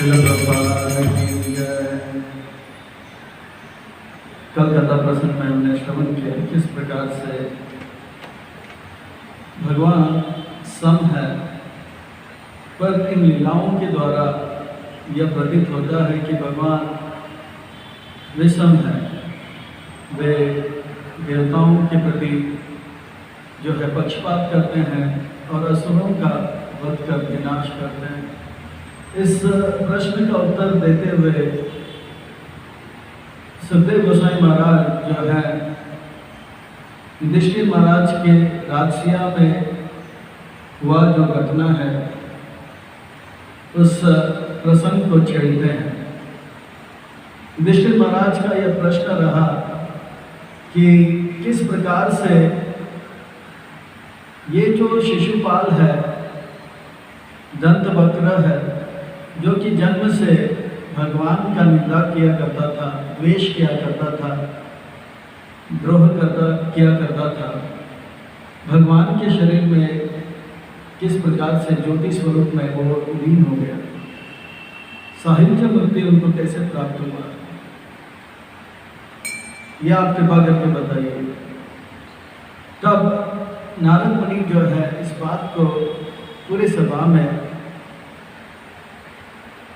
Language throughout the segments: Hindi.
कल कथा प्रसंग में हमने श्रवण किया किस प्रकार से भगवान सम है, पर इन लीलाओं के द्वारा यह प्रतीत होता है कि भगवान विषम है। वे देवताओं के प्रति जो है पक्षपात करते हैं और असुरों का वध कर विनाश करते हैं। इस प्रश्न का उत्तर देते हुए सुखदेव गोस्वामी महाराज जो है युधिष्ठिर महाराज के राजसिया में हुआ जो घटना है उस प्रसंग को छेड़ते हैं। युधिष्ठिर महाराज का यह प्रश्न रहा कि किस प्रकार से ये जो शिशुपाल है, दंतवक्र है, जो कि जन्म से भगवान का निंदा किया करता था, द्वेष किया करता था, द्रोह किया करता था, भगवान के शरीर में किस प्रकार से ज्योति स्वरूप में वो लीन हो गया, साहित्य मुक्ति उनको कैसे प्राप्त हुआ, यह आप कृपा करके बताइए। तब नारद मुनि जो है इस बात को पूरे सभा में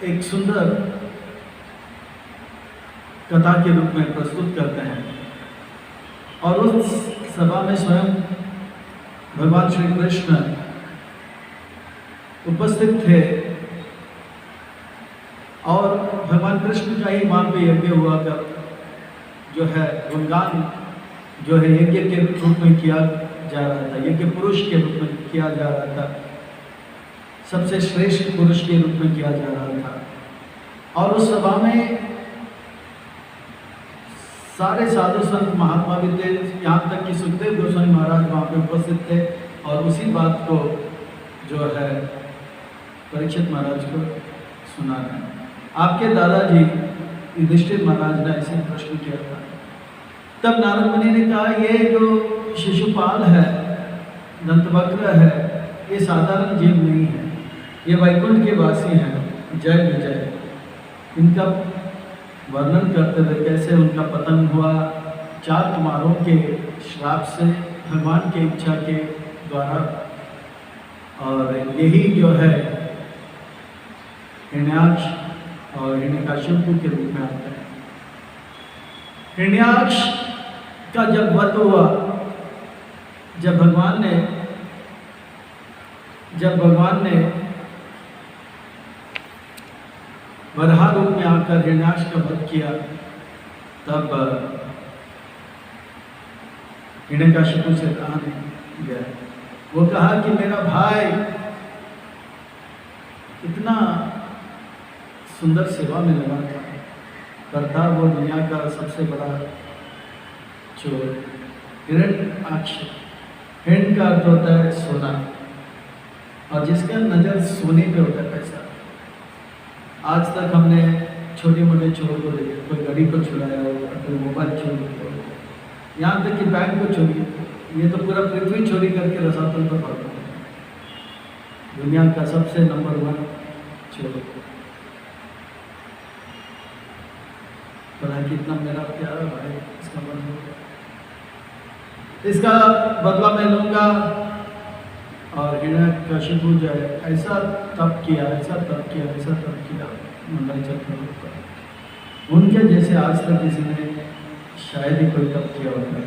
एक सुंदर कथा के रूप में प्रस्तुत करते हैं और उस सभा में स्वयं भगवान श्री कृष्ण उपस्थित थे और भगवान कृष्ण का ही वहाँ पे यज्ञ हुआ कर जो है गुणगान जो है यज्ञ के रूप में किया जा रहा था, यज्ञ पुरुष के रूप में किया जा रहा था, सबसे श्रेष्ठ पुरुष के रूप में किया जा रहा था। और उस सभा में सारे साधु संत महात्मा भी थे, यहाँ तक कि सुखदेव गोस्वामी महाराज वहाँ पे उपस्थित थे और उसी बात को जो है परीक्षित महाराज को सुना है। आपके दादाजी युधिष्ठिर महाराज ने ऐसे प्रश्न किया था। तब नारद मुनि ने कहा ये जो शिशुपाल है, दंतवक्र है, ये साधारण जीव नहीं है, ये वैकुंठ के वासी हैं, जय विजय। इनका वर्णन करते हुए कैसे उनका पतन हुआ 4 कुमारों के श्राप से भगवान की इच्छा के द्वारा, और यही जो है हिरण्याक्ष और हिरण्यकशिपु के रूप में आते हैं। हिरण्याक्ष का जब वध हुआ, जब भगवान ने वराह रूप में आकर हिरण्याक्ष का वध किया, तब हिरण्यकशिपु से कहा नहीं गया। वो कहा कि मेरा भाई इतना सुंदर सेवा में लगा था, करता वो दुनिया का सबसे बड़ा चोर। हिरण्याक्ष, हिरण का अर्थ होता है सोना, और जिसका नजर सोने पे होता है पैसा। आज तक हमने छोटे मोटे चोर को देखे, कोई गाड़ी को चुराया हो, कोई मोबाइल चोरी हो, यहाँ तक कि बैंक को चोरी, ये तो पूरा पृथ्वी चोरी करके रसातल पर पड़ता है। दुनिया का सबसे नंबर 1 चोर। पता कितना मेरा प्यारा भाई इसका इसका बदला मैं लूंगा। और हिरण्यकशिपु जो है ऐसा तप किया, ऐसा तप किया, ऐसा तप किया मंडलाचल पर्वत पर, उनके जैसे आज तक किसी ने शायद ही कोई तप किया होगा।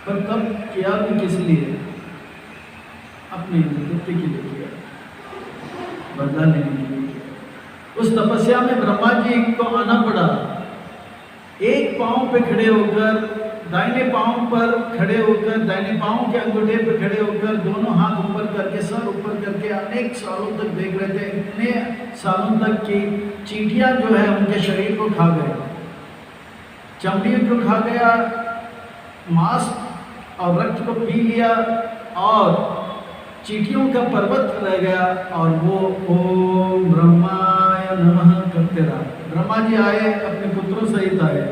पर तप किया भी किस लिए? अपनी तृप्ति के लिए किया, बदला लेने के लिए किया। उस तपस्या में ब्रह्मा जी को आना पड़ा। एक पांव पे खड़े होकर, दाहिने पांव पर खड़े होकर, दाहिने पांव के अंगूठे पर खड़े होकर, दोनों हाथ ऊपर करके, सर ऊपर करके अनेक सालों तक देख रहे थे। इतने सालों तक की चींटियां जो है उनके शरीर को खा गए, चमड़ी को खा गया, मांस और रक्त को पी लिया, और चींटियों का पर्वत रह गया। और वो ओम ब्रह्माय नमः करते रहा। ब्रह्मा जी आए, अपने पुत्रों सहित आए,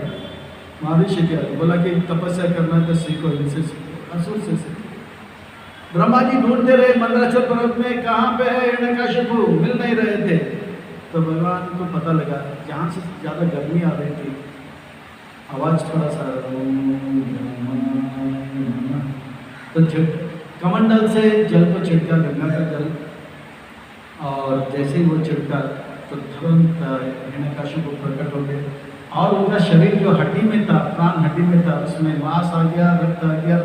महर्षि क्या बोला कि तपस्या करना है तो सीखो, इनसे सीखो, असुर से सीखो। ब्रह्मा जी ढूंढते रहे मंडलाचल पर्वत में, कहाँ पे है हिरण्यकशिपु, मिल नहीं रहे थे। तो भगवान को पता लगा जहाँ से ज़्यादा गर्मी आ रही थी, आवाज़ थोड़ा सा तो कमंडल से जल को छिड़का, गंगा का जल, और जैसे ही वो छिड़का तो तुरंत हिरण्यकशिपु को प्रकट हो गए और उनका शरीर जो हड्डी में था, प्राण हड्डी में था, उसमें मांस आ गया, रक्त आ गया,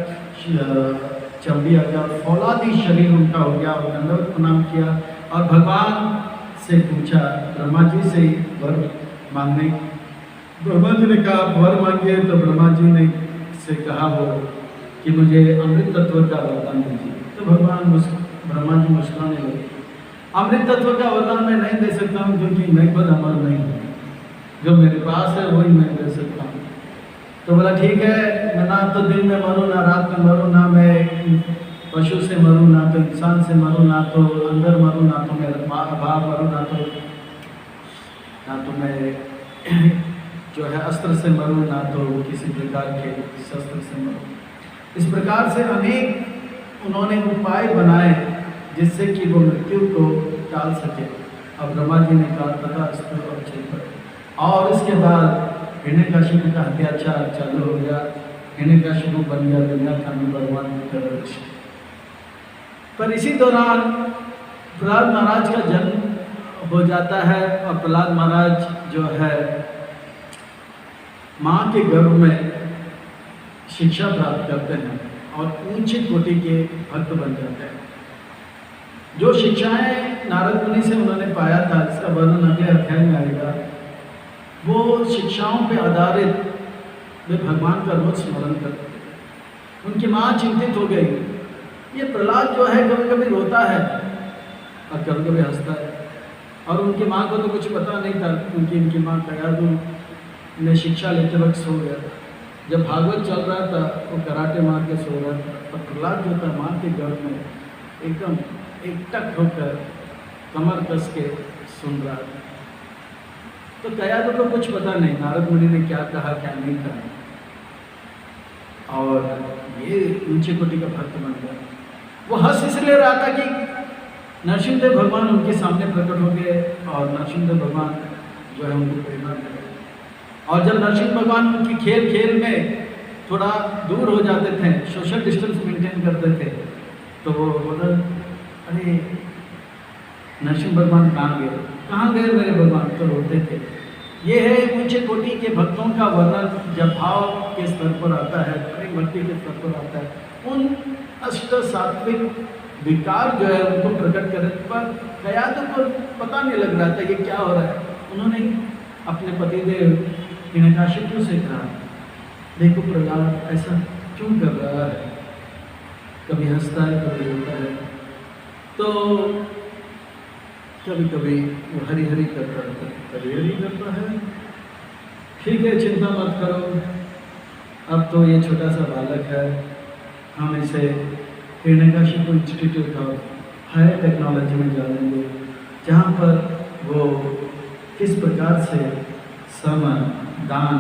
चमड़ी आ गया, फौलादी शरीर उनका हो गया और दंडवत प्रणाम किया और भगवान से पूछा, ब्रह्मा जी से वर मांगने। ब्रह्मा जी ने कहा वर मांगिए, तो ब्रह्मा जी ने से कहा वो कि मुझे अमृत तत्व का वरदान दीजिए। तो ब्रह्मा जी मुस्कुराने लगे, अमृत तत्व का वरदान मैं नहीं दे सकता हूँ क्योंकि मैं खुद अमर नहीं हूँ, जो मेरे पास है वही मैं दे सकता हूँ। तो बोला ठीक है, मैं ना तो दिन में मरूँ ना रात में मरूँ, ना मैं पशु से मरूँ ना तो इंसान से मरूँ, ना तो अंदर मरूँ ना तो मैं बाहर मरूँ, ना तो मैं जो है अस्त्र से मरूँ, ना तो किसी प्रकार के शस्त्र से मरूँ। इस प्रकार से अनेक उन्होंने उपाय बनाए जिससे कि वो मृत्यु को टाल सके। अब ब्रह्मा जी ने कहा तथा अस्त्र और छिड़, और इसके बाद हिरण्यकशिपु का अत्याचार चालू हो गया। हिरण्यकशिपु बन गया दुनिया का नंबर 1 टेररिस्ट। पर इसी दौरान प्रहलाद महाराज का जन्म हो जाता है और प्रहलाद महाराज जो है माँ के गर्भ में शिक्षा प्राप्त करते हैं और ऊंचे कोटि के भक्त बन जाते हैं। जो शिक्षाएं नारद मुनि से उन्होंने पाया था, इसका वर्णन अगले अध्याय में आएगा, वो शिक्षाओं पे आधारित वे भगवान का रोज स्मरण करते थे। उनकी माँ चिंतित हो गई, ये प्रहलाद जो है कभी कभी रोता है और कभी कभी हंसता है, और उनकी माँ को तो कुछ पता नहीं था क्योंकि इनकी माँ कयाधु ने शिक्षा लेते वक्त सो गया। जब भागवत चल रहा था वो कराटे मार के सो रहा था, और प्रहलाद जो था माँ के गर्भ में एकदम एकटक होकर कमर कस के सुन रहा था। तो कयाधु को कुछ पता नहीं नारद मुनि ने क्या कहा क्या नहीं कहा, और ये ऊंचे कोटि का भक्त बन गया। वो हंस इसलिए रहा था कि नरसिंहदेव भगवान उनके सामने प्रकट हो गए और नरसिंहदेव भगवान जो है उनको प्रेरणा दे रहे। और जब नरसिंह भगवान उनकी खेल खेल में थोड़ा दूर हो जाते थे, सोशल डिस्टेंस मेंटेन करते थे, तो वो बोला अरे नरसिंह भगवान कहाँ गए मेरे भगवान, तो रोते थे। ये है ऊंचे कोटि के भक्तों का वर्णन जब भाव के स्तर पर आता है, प्रेम भक्ति के स्तर पर आता है, उन अष्ट सात्विक विकार जो है उनको प्रकट करने पर कयाधु को पता नहीं लग रहा था ये क्या हो रहा है। उन्होंने अपने पतिदेव हिरण्यकशिपु से कहा, देखो प्रहलाद ऐसा क्यों कर रहा है, कभी हंसता है कभी रोता है, तो कभी कभी वो हरी हरी करता रहता है, हरी हरी करता है। ठीक है, चिंता मत करो, अब तो ये छोटा सा बालक है, हम इसे Hiranyakashipu institute of higher technology में डालेंगे, जहाँ पर वो किस प्रकार से सम दान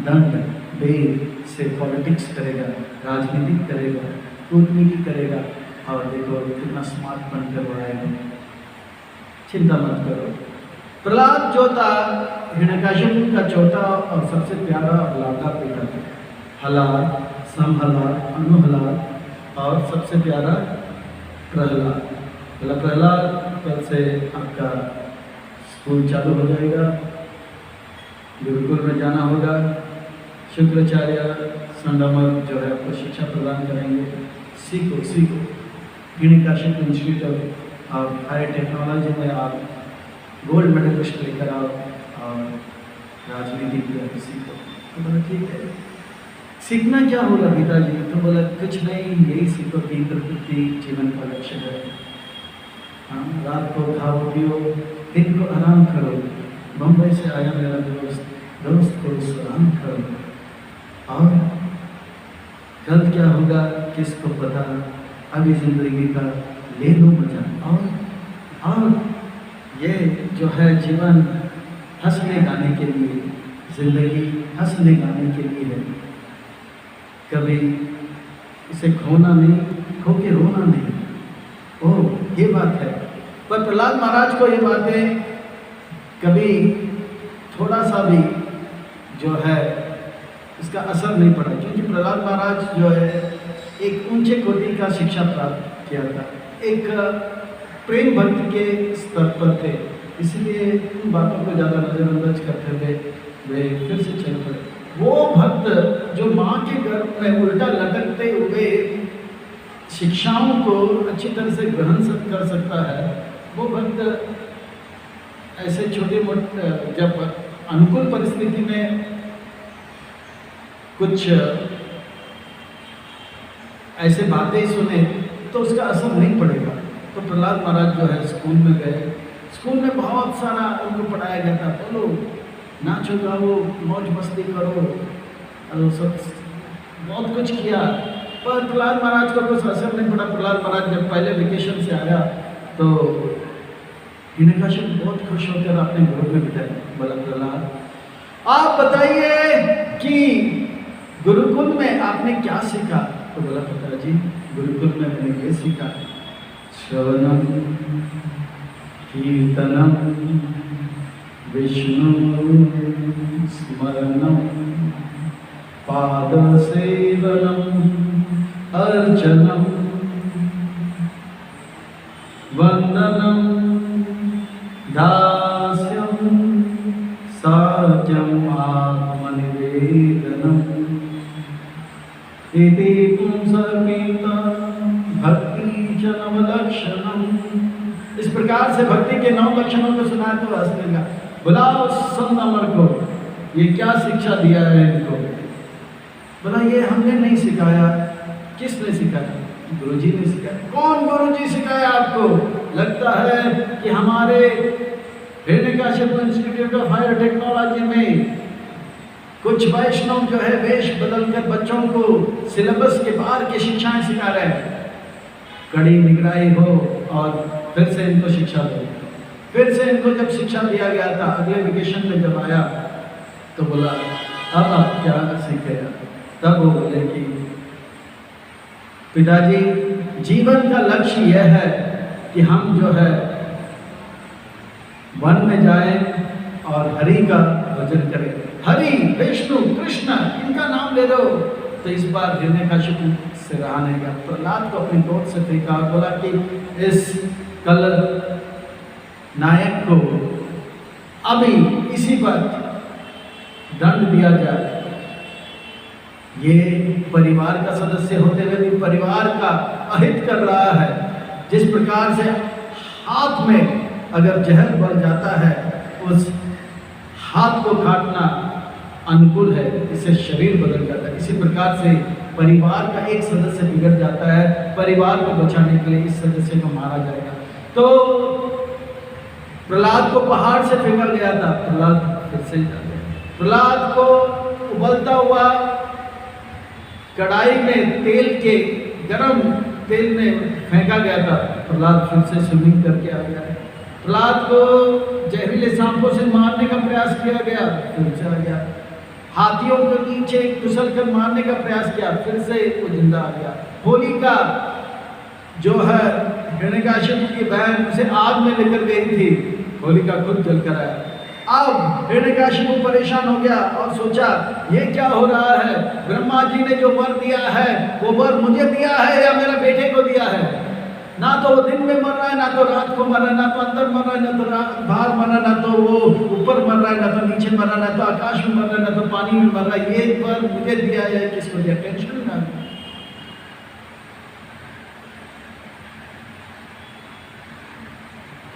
दंड वेद से पॉलिटिक्स करेगा, राजनीति करेगा, कूटनीति करेगा, और देखो कितना स्मार्ट बनकर वो आएगा। चिंता मत करो। प्रहलाद जो था हिरण्यकशिपु का छोटा और सबसे प्यारा और लाडला बेटा था। हलाद, समहलाद, अनुहलाद और सबसे प्यारा प्रहलाद। प्रहलाद कल से आपका स्कूल चालू हो जाएगा, गुरुकुल में जाना होगा, शुक्राचार्य संगमक जो है आपको शिक्षा प्रदान करेंगे। सीखो सीखो, हिरण्यकशिपु इंस्टीट्यूट और हायर टेक्नोलॉजी में आप गोल्ड मेडलिस्ट लेकर आओ और राजनीति की सीखो। तो बोला ठीक है, सीखना क्या होगा पिताजी? तो बोला कुछ नहीं, यही सीखो कि प्रकृति जीवन का लक्ष्य है। हाँ, रात को खाओ पियो, दिन को आराम करो। बम्बई से आया मेरा दोस्त को आराम करो, और कल क्या होगा किसको पता। अभी जिंदगी का ले लो मजा, और ये जो है जीवन हंसने गाने के लिए, जिंदगी हंसने गाने के लिए है। कभी इसे खोना नहीं, खो के रोना नहीं। ओह, ये बात है। पर प्रहलाद महाराज को ये बातें कभी थोड़ा सा भी जो है इसका असर नहीं पड़ा, क्योंकि प्रहलाद महाराज जो है एक ऊंचे कोटि का शिक्षा प्राप्त किया था, एक प्रेम भक्ति के स्तर पर थे, इसलिए उन बातों को ज़्यादा नजरअंदाज करते हुए वे फिर से चल पड़े। वो भक्त जो माँ के गर्भ में उल्टा लटकते हुए शिक्षाओं को अच्छी तरह से ग्रहण कर सकता है, वो भक्त ऐसे छोटे मोटे जब अनुकूल परिस्थिति में कुछ ऐसे बातें सुने तो उसका असर नहीं पड़ेगा। तो प्रहलाद महाराज जो है स्कूल में गए, स्कूल में बहुत सारा उनको पढ़ाया गया था, बोलो नाचो गाओ मौज मस्ती करो, सब बहुत कुछ किया, पर प्रहलाद महाराज को कुछ असर नहीं पड़ा। प्रहलाद महाराज जब पहले वेकेशन से आया तो हिरण्यकशिपु बहुत खुश होकर अपने घर में बिठाए, बोला प्रहलाद आप बताइए कि गुरुकुल में आपने क्या सीखा? तो बोला पिताजी गुरुकुल में मैंने ये सीखा, श्रवणम कीर्तनम विष्णु स्मरणम पाद सेवनम अर्चनम वंदनम दास्यम साज्यम आत्मनिवेदनम इति पुंसर्गीता भक्ति जनवलक्षणम। इस प्रकार से भक्ति के 9 लक्षणों को सुना तो हंसने लगा। बुलाओ संत अमर को, ये क्या शिक्षा दिया है इनको? बोला ये हमने नहीं सिखाया। किसने सिखाया? गुरुजी ने सिखाया। कौन गुरुजी सिखाया आपको? लगता है कि हमारे Hiranyakashipu institute of higher technology में कुछ वैष्णव जो है वेश बदलकर बच्चों को सिलेबस के बाहर की शिक्षाएं सिखा रहे हैं। कड़ी निगरानी हो और फिर से इनको शिक्षा दो। फिर से इनको जब शिक्षा दिया गया था, अगले वेकेशन में जब आया तो बोला अब आप क्या सीखे? तब वो बोले कि पिताजी जीवन का लक्ष्य यह है कि हम जो है वन में जाएं और हरि का भजन करें। हरि विष्णु कृष्ण इनका नाम ले लो। तो इस बार हिरण्यकशिपु से रहा नहीं गया। प्रहलाद को अपनी गोद से फेंका, बोला कि इस कल नायक को अभी इसी पर दंड दिया जाए। ये परिवार का सदस्य होते हुए भी परिवार का अहित कर रहा है। जिस प्रकार से हाथ में अगर जहर बढ़ जाता है, उस हाथ को काटना अनुकूल है, इससे शरीर बदल जाता है। इसी प्रकार से परिवार का एक सदस्य बिगड़ जाता है, परिवार को बचाने के लिए इस सदस्य को मारा जाएगा। तो प्रहलाद को पहाड़ से फेंका गया था, प्रहलाद फिर से प्रहलाद को उबलता हुआ कढ़ाई में तेल के गरम तेल में फेंका गया था, प्रहलाद फिर से स्विमिंग करके आ गया। प्रहलाद को जहरीले सांपों से मारने का प्रयास किया गया, फिर से आ गया। हाथियों को नीचे कुचल कर मारने का प्रयास किया, फिर से वो जिंदा आ गया। होलिका जो है हिरण्यकशिपु की बहन, उसे आग में लेकर गई थी, होलिका खुद जलकर आया। अब हिरण्यकशिपु परेशान हो गया और सोचा ये क्या हो रहा है? ब्रह्मा जी ने जो वर दिया है वो वर मुझे दिया है या मेरे बेटे को दिया है? ना तो वो दिन में मर रहा है, ना तो रात को मर रहा है, ना तो अंदर मर रहा है, ना तो बाहर मर रहा है, ना तो वो ऊपर मर रहा है, ना तो नीचे मर रहा है, ना तो आकाश में मर रहा है, ना तो पानी में मर रहा है। ये वर मुझे दिया है, किसको दिया? टेंशन ना।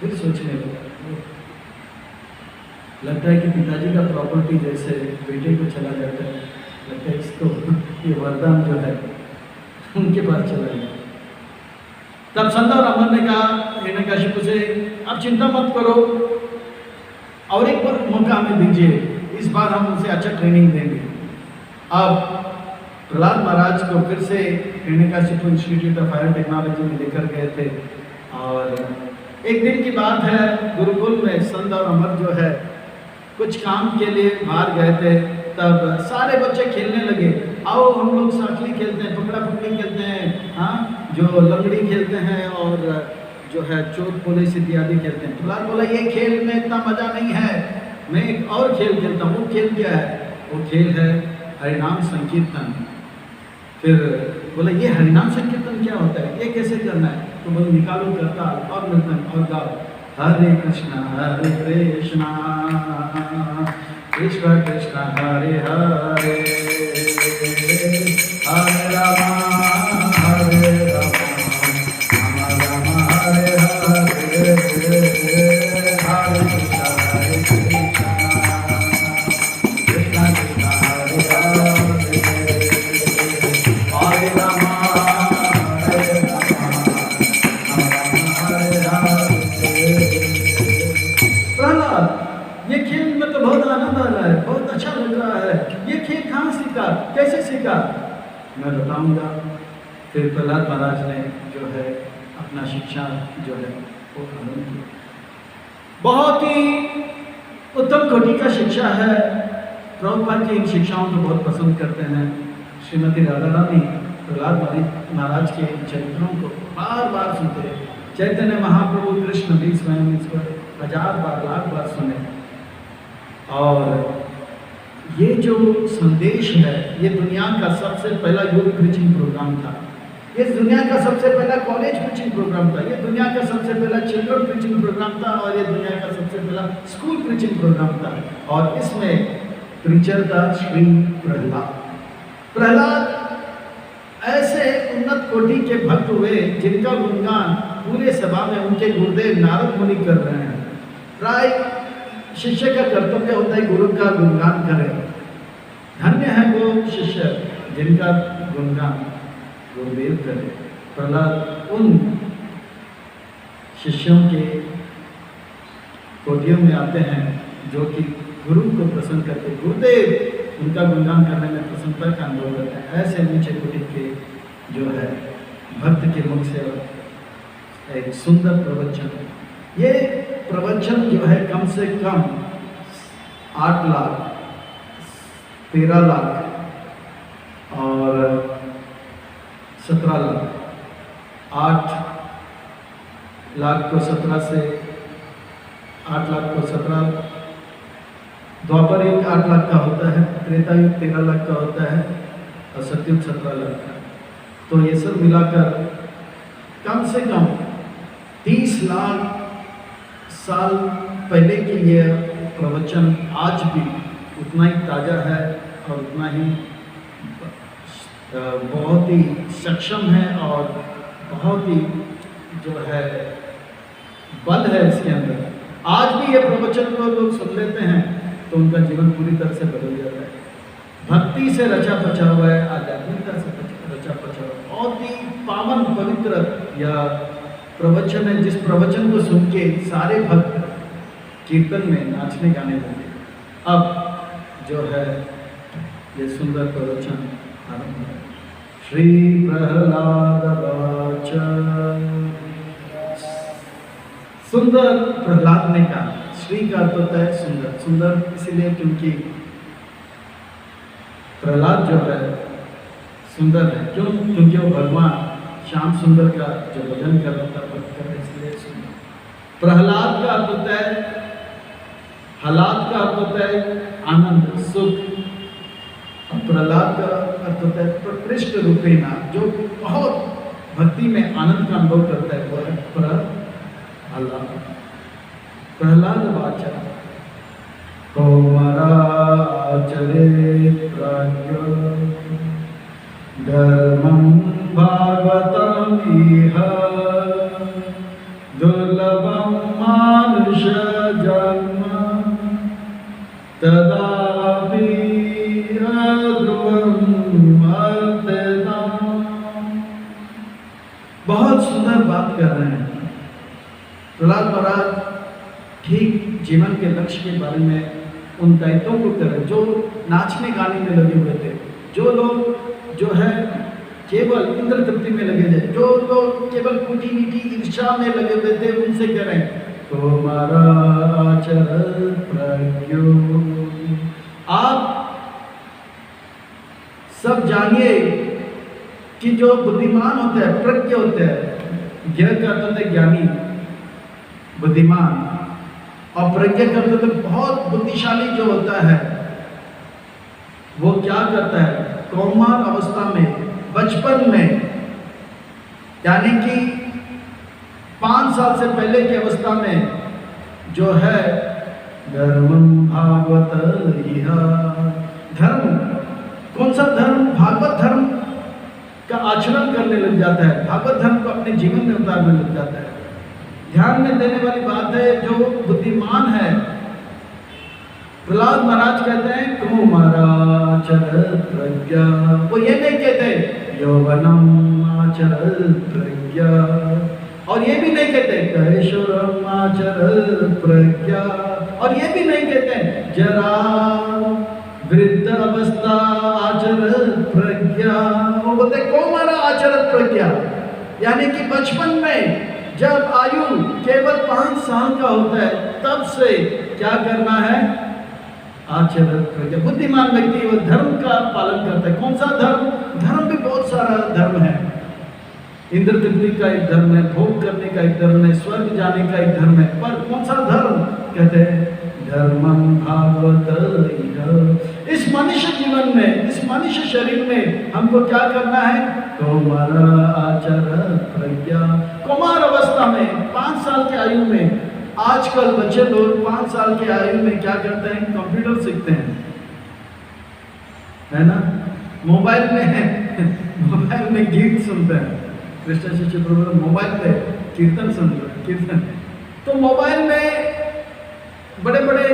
फिर सोचने लगा, लगता है कि पिताजी का प्रॉपर्टी जैसे बेटे को चला जाता है, लगता है इसको ये वरदान जो है उनके पास चला गया। तब संत और अमर ने कहा हिरण्यकशिपु से, अब चिंता मत करो और एक बार मौका हमें दीजिए, इस बार हम उसे अच्छा ट्रेनिंग देंगे। अब प्रहलाद महाराज को फिर से Hiranyakashipu institute of higher technology में लेकर गए थे और एक दिन की बात है, गुरुकुल में संत और अमर जो है कुछ काम के लिए बाहर गए थे। तब सारे बच्चे खेलने लगे, आओ हम लोग साखली खेलते हैं, पकड़ा पकड़ी खेलते हैं, हाँ जो लंगड़ी खेलते हैं और जो है चोर पुलिस इत्यादि खेलते हैं। प्रहलाद बोला ये खेल में इतना मजा नहीं है, मैं एक और खेल खेलता हूँ। वो खेल क्या है? वो खेल है हरिनाम संकीर्तन। फिर बोला ये हरिनाम संकीर्तन क्या होता है, ये कैसे करना है? तो बोले निकालो करताल और नृतन और गाओ, हरे कृष्णा कृष्ण कृष्ण हरे हरे, हरे राम हरे राम, राम राम हरे हरे, हरे कृष्णा कृष्ण कृष्ण हरे हरे, हरे राम हरे राम, प्रहलाद ये खेल में तो बहुत आनंद आ रहा है, बहुत अच्छा लग रहा है, ये खेल कहाँ सीखा, कैसे सीखा? मैं बताऊंगा। फिर प्रहलाद महाराज ने जो है अपना शिक्षा जो है वो आरंभ किया। बहुत ही उत्तम कोटि का शिक्षा है। प्रभुपाद की इन शिक्षाओं को बहुत पसंद करते हैं। श्रीमती राधा रानी प्रहलाद महाराज के चरित्रों को बार बार सुनते हैं। चैतन्य महाप्रभु कृष्ण भी स्वयं इसको 1000 बार लाख बार सुने। और ये जो संदेश है ये दुनिया का सबसे पहला यूथ प्रीचिंग प्रोग्राम था, ये दुनिया का सबसे पहला कॉलेज प्रीचिंग प्रोग्राम था, ये दुनिया का सबसे पहला चिल्ड्रन प्रीचिंग प्रोग्राम था, और ये दुनिया का सबसे पहला स्कूल प्रीचिंग प्रोग्राम था। और इसमें प्रीचर था श्री प्रहलाद। प्रहलाद ऐसे उन्नत कोटि के भक्त हुए जिनका गुणगान पूरे सभा में उनके गुरुदेव नारद मुनि कर रहे हैं। प्राय शिष्य का कर्तव्य होता है गुरु का गुणगान करे। धन्य है वो शिष्य जिनका गुणगान गुरुदेव करे। प्रहलाद उन शिष्यों के कोटियों में आते हैं जो कि गुरु को प्रसन्न करते, गुरुदेव उनका गुणगान करने में प्रसन्नता का अनुभव करते हैं। ऐसे नीचे कोटि के जो है भक्त के मुख से एक सुंदर प्रवचन। ये प्रवचन जो है कम से कम 8 लाख 13 लाख और 17 लाख, 8 लाख को 17 से 8 लाख को 17, द्वापर युग 8 लाख का होता है, त्रेता युग 13 लाख का होता है और सतयुग 17 लाख का। तो ये सब मिलाकर कम से कम 30 लाख साल पहले की ये प्रवचन आज भी उतना ही ताज़ा है और उतना ही बहुत ही सक्षम है और बहुत ही जो है बल है इसके अंदर। आज भी ये प्रवचन को लोग सुन लेते हैं तो उनका जीवन पूरी तरह से बदल जाता है। भक्ति से रचा पचा हुआ है, आध्यात्मिकता से रचा पचा हुआ, बहुत ही पावन पवित्र या प्रवचन है, जिस प्रवचन को सुन के सारे भक्त कीर्तन में नाचने गाने लगे। अब जो है ये सुंदर प्रवचन आरंभ है। श्री प्रहलाद वाच। सुंदर प्रहलाद ने कहा, श्री का अर्थ होता है सुंदर। सुंदर इसीलिए क्योंकि प्रहलाद जो है सुंदर है। क्यों? क्योंकि वो भगवान श्याम सुंदर का जो भजन कर रहा था, भक्त कर, इसलिए सुंदर। प्रहलाद का अर्थ होता है, हलाद का अर्थ होता है आनंद सुख, और प्रहलाद का अर्थ होता है प्रकृष्ट रूपेणा, जो बहुत भक्ति में आनंद का अनुभव करता है, वो है प्रहलाद। प्रहलाद वाचा कौमराचरे प्राज्ञ धर्मं भागवतमिह दुर्लभं मानुष जन्म तदापि अध्रुवं वर्तताम्। बहुत सुंदर बात कर रहे हैं प्रहलाद महाराज। ठीक जीवन के लक्ष्य के बारे में उन दायित्वों को करें जो नाचने गाने में लगे हुए थे, जो लोग जो है केवल इंद्र तृप्ति में लगे थे, जो लोग केवल कुटी मीठी ईर्ष्या में लगे हुए थे, उनसे करें तो प्रज्ञो। आप सब जानिए कि जो बुद्धिमान होते हैं, प्रज्ञ होते हैं, ज्ञ का अर्थ होता है ज्ञानी, बुद्धिमान। और प्रज्ञा करते तो बहुत बुद्धिशाली जो होता है वो क्या करता है, कौमार अवस्था में, बचपन में, यानी कि 5 साल से पहले की अवस्था में जो है धर्मम भागवत इह, धर्म, कौन सा धर्म, भागवत धर्म का आचरण करने लग जाता है, भागवत धर्म को अपने जीवन में उतारने लग जाता है। ध्यान में देने वाली बात है, जो बुद्धिमान है, प्रहलाद महाराज कहते हैं कौमाराचर प्रज्ञा, वो ये नहीं कहते यौवनम आचर प्रज्ञा, और ये भी नहीं कहते कैशोरम आचर प्रज्ञा, और ये भी नहीं कहते जरा वृद्ध अवस्था आचर प्रज्ञा, वो बोलते कौमारा आचर प्रज्ञा, यानी कि बचपन में जब आयु केवल 5 साल का होता है तब से क्या करना है, आचरण प्रज्ञा। बुद्धिमान व्यक्ति वो धर्म का पालन करता है। कौन सा धर्म, धर्म भी बहुत सारा धर्म है, इंद्र तृप्ति का एक धर्म है, भोग करने का एक धर्म है, स्वर्ग जाने का एक धर्म है, पर कौन सा धर्म, कहते हैं धर्मम भागवत इह। इस मनुष्य जीवन में, इस मनुष्य शरीर में हमको क्या करना है, कौमार आचरण प्रज्ञा। कौमार अवस्था में 5 साल की आयु में, आजकल बच्चे लोग 5 साल की आयु में क्या करते हैं, कंप्यूटर सीखते हैं, है ना, मोबाइल में गीत सुनते हैं, कृष्ण शिष्य प्रभु मोबाइल पे कीर्तन सुनते हैं, कीर्तन। तो मोबाइल में बड़े बड़े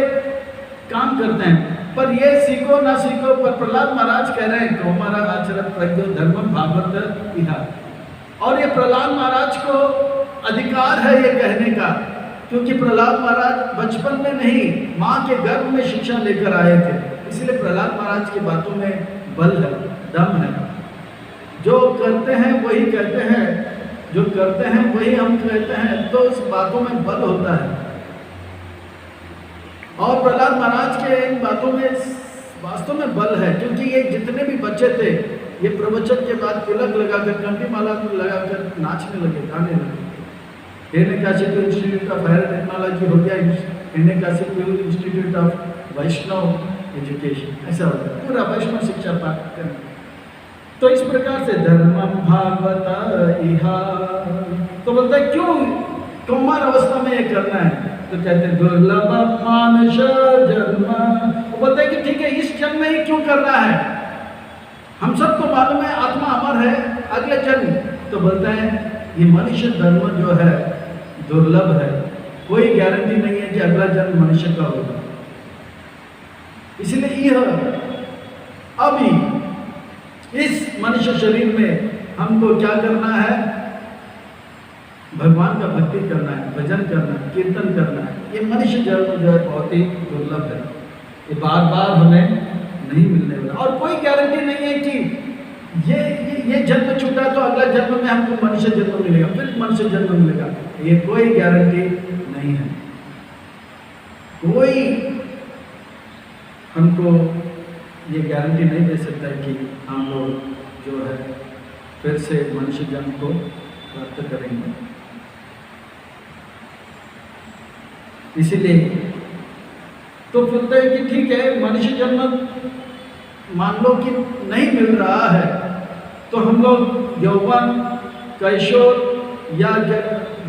काम करते हैं, पर ये सीखो ना सीखो, पर प्रहलाद महाराज कह रहे हैं कौमारा आचरण प्रज्ञा धर्मम भागवत इह। और ये प्रहलाद महाराज को अधिकार है ये कहने का, क्योंकि प्रहलाद महाराज बचपन में नहीं, माँ के गर्भ में शिक्षा लेकर आए थे, इसलिए प्रहलाद महाराज की बातों में बल है, दम है। जो करते हैं वही कहते हैं, जो करते हैं वही हम कहते हैं, तो उस बातों में बल होता है। और प्रहलाद महाराज के इन बातों में वास्तव में बल है, क्योंकि ये जितने भी बच्चे थे, ये प्रवचन के बाद तिलक लगाकर, कंठी माला लगाकर नाचने लगे, गाने लगे। हिरण्यकाशिपु इंस्टीट्यूट ऑफ हायर टेक्नोलॉजी हो गया हिरण्यकाशिपु इंस्टीट्यूट ऑफ वैष्णव एजुकेशन, ऐसा हो गया, पूरा वैष्णव शिक्षा प्राप्त करना। तो इस प्रकार से धर्मम भागवत इह, तो बोलता है क्यों कौमार अवस्था में ये करना है, तो कहते हैं दुर्लभ मानुष जन्म। वो बोलते हैं कि ठीक है, इस जन्म में ही क्यों करना है, हम सबको मालूम है आत्मा अमर है, अगले जन्म। तो बोलता है ये मनुष्य धर्म जो है दुर्लभ है, कोई गारंटी नहीं है कि अगला जन्म मनुष्य का होगा, इसलिए यह अभी इस मनुष्य शरीर में हमको क्या करना है, भगवान का भक्ति करना है, भजन करना है, कीर्तन करना है। ये मनुष्य जन्म जो है बहुत ही दुर्लभ है, ये बार बार हमें नहीं मिलने वाला, और कोई गारंटी नहीं है कि ये जन्म छूटा तो अगला जन्म में हमको मनुष्य जन्म मिलेगा, फिर मनुष्य जन्म मिलेगा, ये कोई गारंटी नहीं है। कोई हमको ये गारंटी नहीं दे सकता है कि हम लोग जो है फिर से मनुष्य जन्म को प्राप्त करेंगे। इसीलिए तो बोलते हैं कि ठीक है, मनुष्य जन्म मान लो कि नहीं मिल रहा है, तो हम लोग यौवन, कैशोर या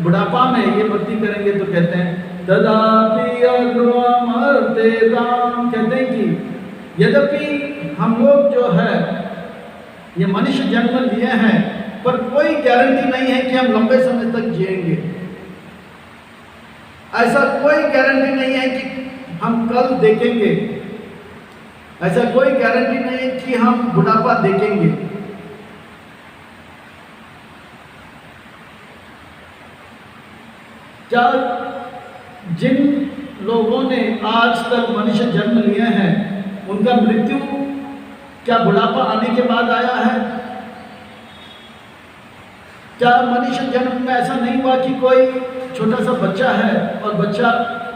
बुढ़ापा में ये भक्ति करेंगे, तो कहते हैं तदापि अग्रमर्ते राम, कहते हैं कि यद्यपि हम लोग जो है ये मनुष्य जन्म लिए हैं, पर कोई गारंटी नहीं है कि हम लंबे समय तक जिएंगे। ऐसा कोई गारंटी नहीं है कि हम कल देखेंगे, ऐसा कोई गारंटी नहीं है कि हम बुढ़ापा देखेंगे। क्या जिन लोगों ने आज तक मनुष्य जन्म लिए हैं, उनका मृत्यु क्या बुढ़ापा आने के बाद आया है? क्या मनुष्य जन्म में ऐसा नहीं हुआ कि कोई छोटा सा बच्चा है और बच्चा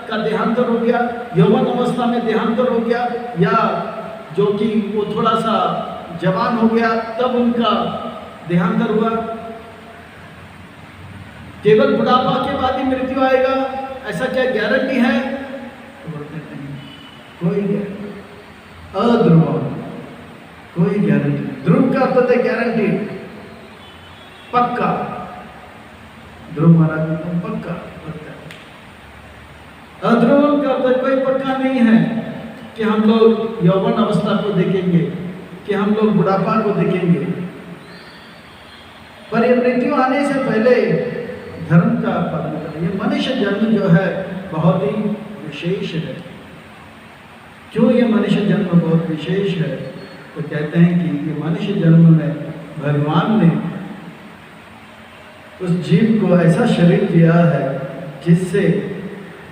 का देहांतर हो गया, यौवन अवस्था में देहांतर हो गया, या जो कि वो थोड़ा सा जवान हो गया तब उनका देहांतर हुआ? केवल बुढ़ापा के बाद ही मृत्यु आएगा ऐसा क्या गारंटी है? तो बोलते नहीं, कोई गारंटी, अध्रुवम, कोई गारंटी। ध्रुव का अर्थ है गारंटी, पक्का। ध्रुव महाराज एकदम पक्का होता है। अध्रुवम का अर्थ कोई पक्का नहीं है कि हम लोग यौवन अवस्था को देखेंगे, कि हम लोग बुढ़ापा को देखेंगे। पर ये मृत्यु आने से पहले धर्म का पालन करें। ये मनुष्य जन्म जो है बहुत ही विशेष है। क्यों ये मनुष्य जन्म बहुत विशेष है? तो कहते हैं कि ये मनुष्य जन्म में भगवान ने उस जीव को ऐसा शरीर दिया है जिससे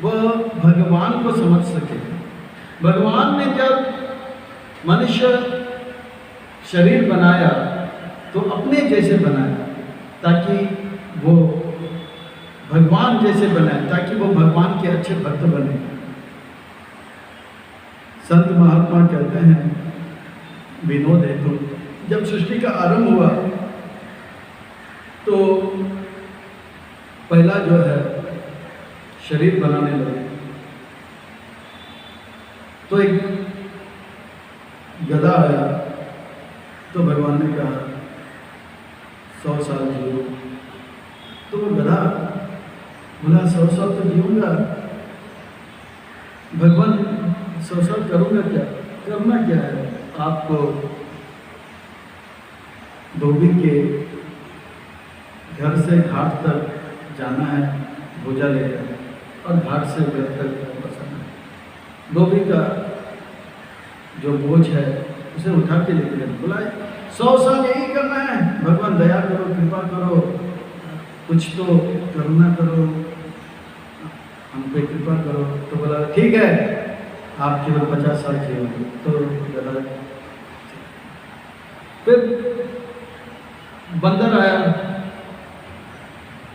वह भगवान को समझ सके। भगवान ने जब मनुष्य शरीर बनाया तो अपने जैसे बनाया, ताकि वो भगवान जैसे बनाए, ताकि वो भगवान के अच्छे भक्त बने। संत महात्मा कहते हैं, विनोद हेतु जब सृष्टि का आरंभ हुआ तो पहला जो है शरीर बनाने लगे, तो एक गधा आया। तो भगवान ने कहा 100 साल जियो। तो वो गधा बोला 100 साल तो जीऊंगा, भगवान 100 साल करूंगा क्या? करना क्या है? आपको धोबी के घर से घाट तक जाना है भोजा लेकर, और घाट से घर तक बसना है। धोबी का जो बोझ है उसे उठा के लेकर जाना। बोला 100 साल यही करना है, भगवान दया करो, कृपा करो, कुछ तो करुणा करो, हम पे कृपा करो। तो बोला ठीक है, आप केवल 50 साल जियोगे। तो गधा फिर बंदर आया,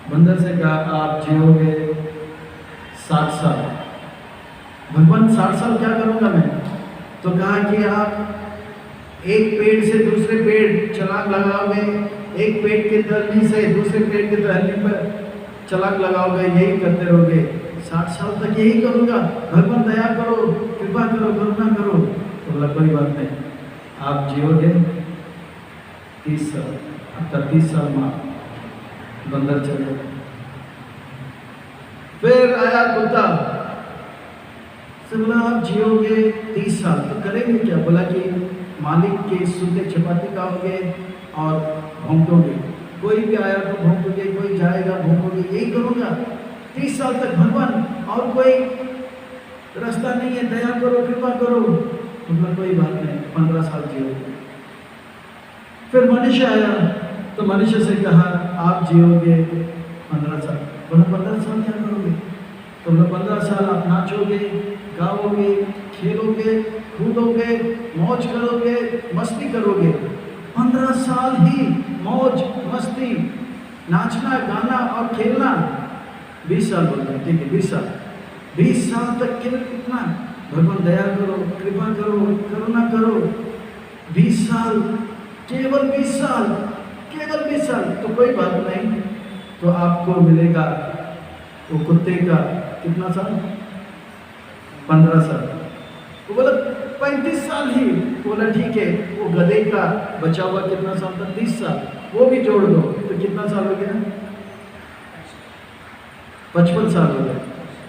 बंदर से कहा आप जियोगे 60 साल। भगवान 60 साल क्या करूँगा मैं? तो कहा कि आप एक पेड़ से दूसरे पेड़ छलांग लगाओगे, एक पेड़ के टहनी से दूसरे पेड़ के टहनी पर छलांग लगाओगे, यही करते रहोगे 60 साल तक यही करूँगा, भगवान दया करो, कृपा करो, करुणा करो। तो बोला कोई बात नहीं, आप जियोगे 30 साल। अब 30 साल माँ बंदर चले। फिर आया कुत्ता से बोला आप जियोगे 30 साल, तो करेंगे क्या? बोला कि मालिक के सूखे चपाती खाओगे और भौंकोगे, कोई भी आया तो भौंकोगे, कोई जाएगा भौंकोगे, यही करूँगा 30 साल तक भगवान, और कोई रास्ता नहीं है, दया करो, कृपा करो। बोला कोई बात नहीं, 15 साल जियोगे। फिर मनुष्य आया तो मनुष्य से कहा आप जियोगे 15 साल। बोला 15 साल क्या करोगे? तो बोला 15 साल आप नाचोगे, गाओगे, खेलोगे, कूदोगे, मौज करोगे, मस्ती करोगे। 15 साल ही मौज मस्ती, नाचना, गाना और खेलना। 20 साल बोलते हैं, ठीक है 20 साल। 20 साल तक केवल कितना? भगवान दया करो, कृपा करो, करुणा करो। 20 साल, केवल 20 साल, केवल 20 साल। तो कोई बात नहीं, तो आपको मिलेगा वो कुत्ते का कितना साल? 15 साल। वो बोला 35 साल ही। बोला ठीक है, वो गधे का बचा हुआ कितना साल था? 30 साल, वो भी जोड़ दो तो कितना साल हो गया? 55 साल हो गया।